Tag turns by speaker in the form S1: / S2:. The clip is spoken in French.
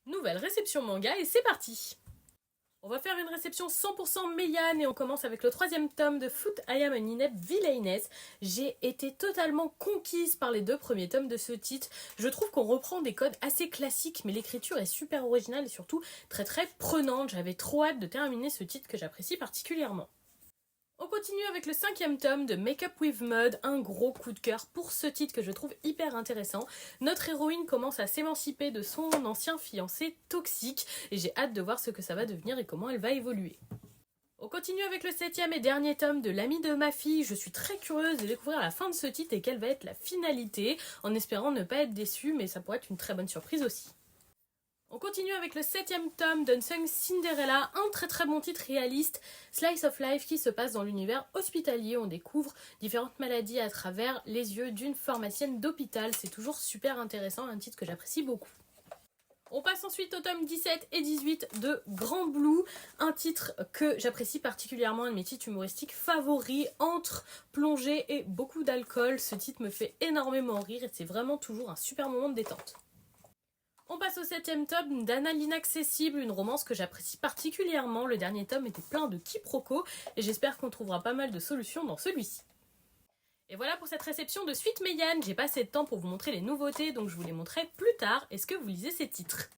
S1: Nouvelle réception manga et c'est parti. On va faire une réception 100% Meian et on commence avec le troisième tome de Foot I Am an Inept Villainess. J'ai été totalement conquise par les deux premiers tomes de ce titre. Je trouve qu'on reprend des codes assez classiques mais l'écriture est super originale et surtout très très prenante. J'avais trop hâte de terminer ce titre que j'apprécie particulièrement. On continue avec le cinquième tome de Make Up With Mud, un gros coup de cœur pour ce titre que je trouve hyper intéressant. Notre héroïne commence à s'émanciper de son ancien fiancé toxique et j'ai hâte de voir ce que ça va devenir et comment elle va évoluer. On continue avec le septième et dernier tome de L'ami de ma fille. Je suis très curieuse de découvrir la fin de ce titre et quelle va être la finalité, en espérant ne pas être déçue, mais ça pourrait être une très bonne surprise aussi. On continue avec le septième tome d'Unsung Cinderella, un très très bon titre réaliste, slice of life qui se passe dans l'univers hospitalier. On découvre différentes maladies à travers les yeux d'une pharmacienne d'hôpital. C'est toujours super intéressant, un titre que j'apprécie beaucoup. On passe ensuite au tome 17 et 18 de Grand Blue, un titre que j'apprécie particulièrement, un de mes titres humoristiques favoris, entre plongée et beaucoup d'alcool. Ce titre me fait énormément rire et c'est vraiment toujours un super moment de détente. On passe au septième tome d'Anna l'Inaccessible, une romance que j'apprécie particulièrement. Le dernier tome était plein de quiproquos et j'espère qu'on trouvera pas mal de solutions dans celui-ci. Et voilà pour cette réception de Suite Meian. J'ai pas assez de temps pour vous montrer les nouveautés, donc je vous les montrerai plus tard. Est-ce que vous lisez ces titres ?